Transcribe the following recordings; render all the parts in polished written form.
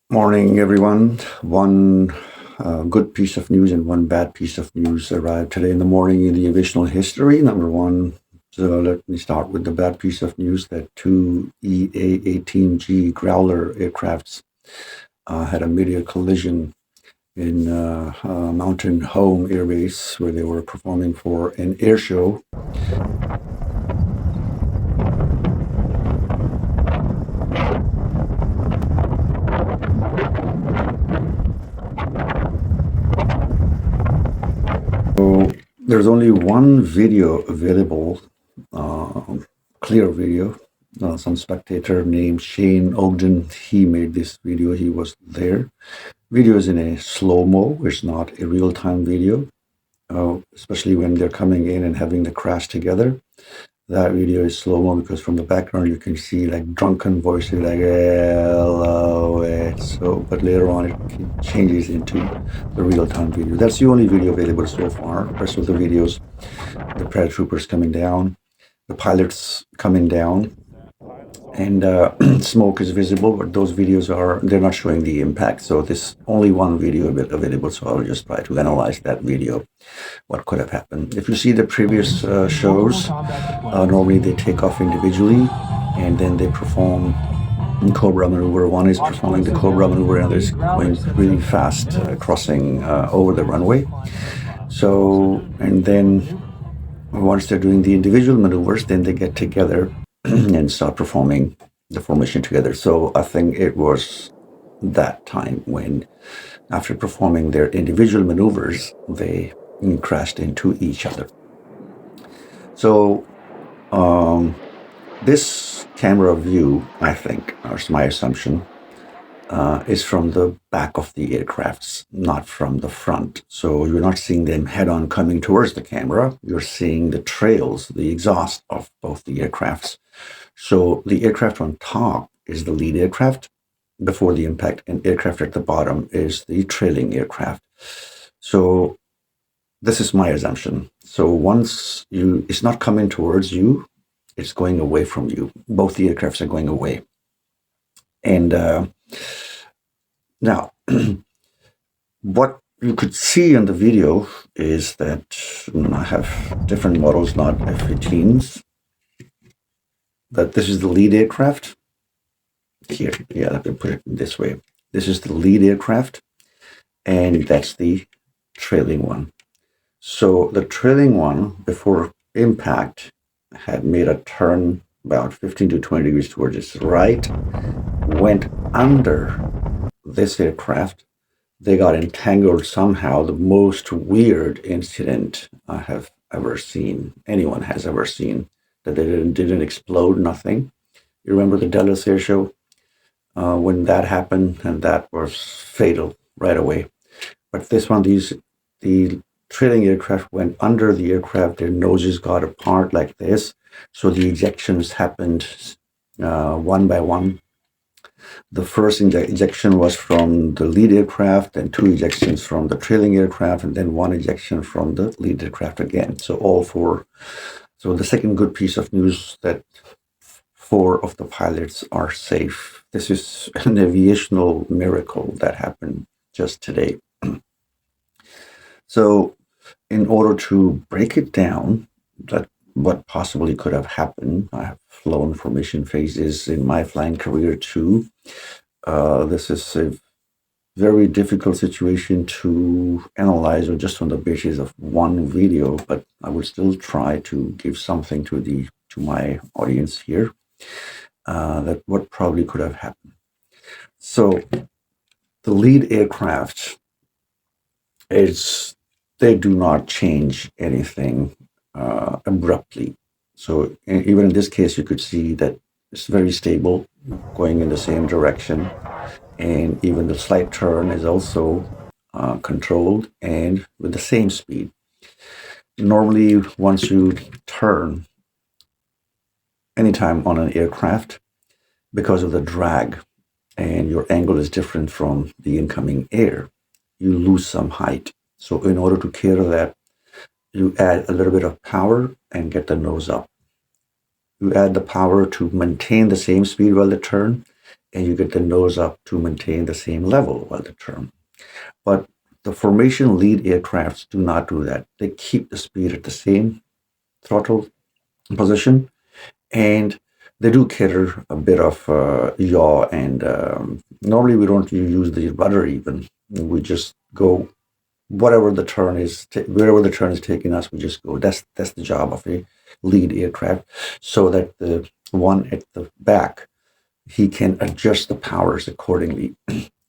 Morning, everyone. One good piece of news and one bad piece of news arrived today in the morning in the aviation history. Number one, so let me start with the bad piece of news that two EA-18G Growler aircrafts had a mid-air collision in Mountain Home Air Base where they were performing for an air show. So there's only one video available, clear video. Some spectator named Shane Ogden, he made this video. He was there. Video is in a slow-mo. It's not a real-time video, especially when they're coming in and having the crash together. That video is slow-mo because from the background you can see like drunken voices like hello. But later on it changes into the real-time video. That's the only video available so far. The rest of the videos, the paratroopers coming down, the pilots coming down, and smoke is visible, but those videos they're not showing the impact. So this only one video available, so I'll just try to analyze that video, what could have happened. If you see the previous shows, normally they take off individually and then they perform Cobra maneuver. One is performing the Cobra maneuver and the other is going really fast, crossing over the runway. So, and then once they're doing the individual maneuvers, then they get together and start performing the formation together. So I think it was that time when, after performing their individual maneuvers, they crashed into each other. So this camera view, I think, or it's my assumption, is from the back of the aircrafts, not from the front. So you're not seeing them head-on coming towards the camera. You're seeing the trails, the exhaust of both the aircrafts. So the aircraft on top is the lead aircraft before the impact, and aircraft at the bottom is the trailing aircraft. So this is my assumption. So once it's not coming towards you, it's going away from you. Both the aircrafts are going away. And now, what you could see in the video is that I have different models, not F-18s, that this is the lead aircraft. Here, yeah, let me put it this way. This is the lead aircraft, and that's the trailing one. So the trailing one, before impact, had made a turn about 15 to 20 degrees towards its right, went under this aircraft. They got entangled somehow. The most weird incident I have ever seen, anyone has ever seen, that they didn't explode, nothing. You remember the Dallas Air Show? When that happened, and that was fatal right away. But this one, the trailing aircraft went under the aircraft, their noses got apart like this. So the ejections happened one by one. The first ejection was from the lead aircraft, and two ejections from the trailing aircraft, and then one ejection from the lead aircraft again. So all four. So the second good piece of news, that 4 of the pilots are safe. This is an aviational miracle that happened just today. So in order to break it down, that what possibly could have happened, I have flown formation phases in my flying career too. This is a very difficult situation to analyze, or just on the basis of one video, but I will still try to give something to my audience here, that what probably could have happened. So the lead aircraft they do not change anything abruptly. So even in this case, you could see that it's very stable, going in the same direction, and even the slight turn is also controlled and with the same speed. Normally, once you turn anytime on an aircraft, because of the drag and your angle is different from the incoming air, you lose some height. So in order to cater that, you add a little bit of power and get the nose up. You add the power to maintain the same speed while the turn, and you get the nose up to maintain the same level while the turn. But the formation lead aircrafts do not do that. They keep the speed at the same throttle position, and they do cater a bit of yaw. And normally we don't use the rudder even. We just go whatever the turn is, wherever the turn is taking us, we just go. That's the job of a lead aircraft, so that the one at the back, he can adjust the powers accordingly.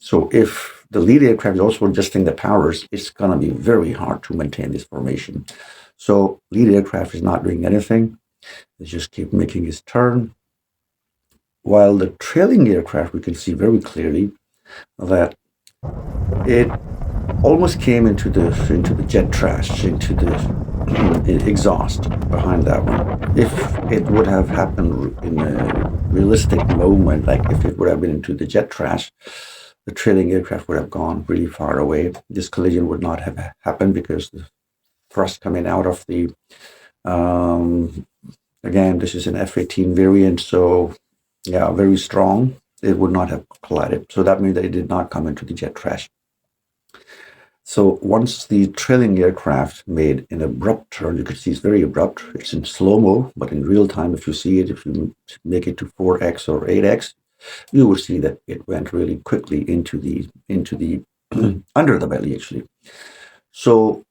So if the lead aircraft is also adjusting the powers, it's going to be very hard to maintain this formation. So lead aircraft is not doing anything. It just keep making its turn. While the trailing aircraft, we can see very clearly that it almost came into the jet trash, into the exhaust behind that one. If it would have happened in a realistic moment, like if it would have been into the jet trash, the trailing aircraft would have gone really far away. This collision would not have happened because the thrust coming out of the, again, this is an F-18 variant, so yeah, very strong. It would not have collided. So that means that it did not come into the jet trash. So once the trailing aircraft made an abrupt turn, you can see it's very abrupt. It's in slow-mo, but in real time, if you see it, if you make it to 4x or 8x, you will see that it went really quickly into the under the belly, actually. So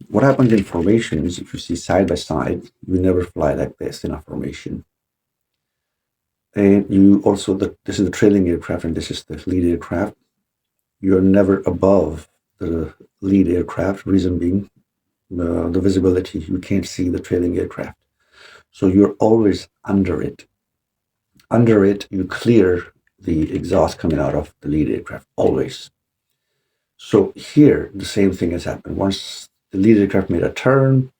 what happens in formation is, if you see side by side, you never fly like this in a formation. And you also, this is the trailing aircraft and this is the lead aircraft. You're never above the lead aircraft, reason being the visibility. You can't see the trailing aircraft. So you're always under it. Under it, you clear the exhaust coming out of the lead aircraft, always. So here, the same thing has happened. Once the lead aircraft made a turn,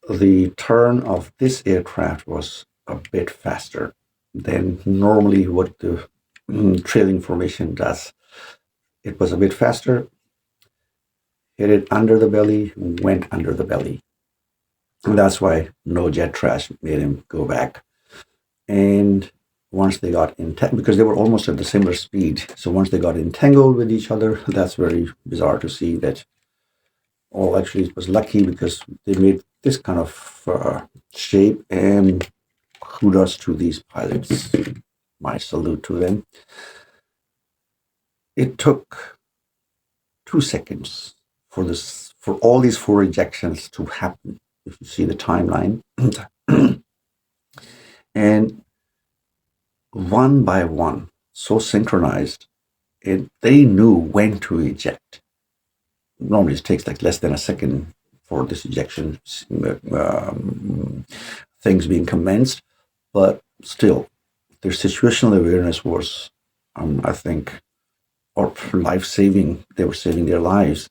the turn of this aircraft was a bit faster than normally what the trailing formation does. It was a bit faster, hit it under the belly, went under the belly. And that's why no jet trash made him go back. And once they got entangled, because they were almost at the similar speed, so once they got entangled with each other, that's very bizarre to see that. Oh, actually, it was lucky because they made this kind of shape, and kudos to these pilots. My salute to them. It took 2 seconds for all these 4 ejections to happen. If you see the timeline, and one by one, so synchronized, they knew when to eject. Normally, it takes like less than a second for this ejection things being commenced, but still, their situational awareness was, I think, or life-saving. They were saving their lives.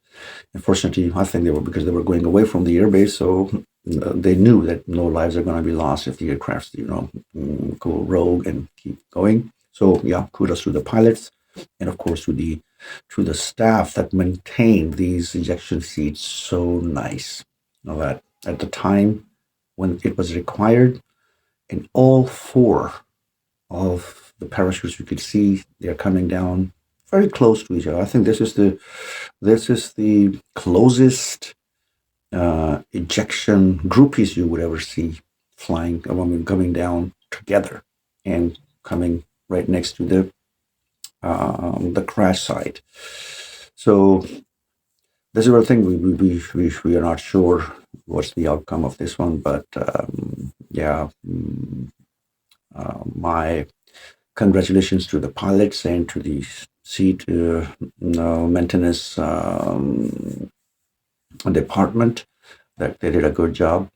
Unfortunately, I think they were, because they were going away from the airbase, so they knew that no lives are going to be lost if the aircrafts, go rogue and keep going. So yeah, kudos to the pilots, and of course to the staff that maintained these ejection seats so nice. That at the time when it was required, and all 4 of the parachutes, you could see they're coming down very close to each other. I think this is the closest ejection groupies you would ever see flying, coming down together and coming right next to the crash site. So this is one thing we are not sure what's the outcome of this one, but my congratulations to the pilots and to the seat maintenance department, that they did a good job.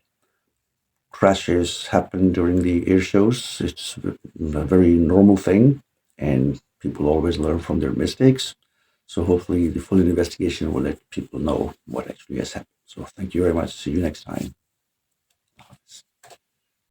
Crashes happen during the air shows. It's a very normal thing, and people always learn from their mistakes. So hopefully the full investigation will let people know what actually has happened. So thank you very much. See you next time.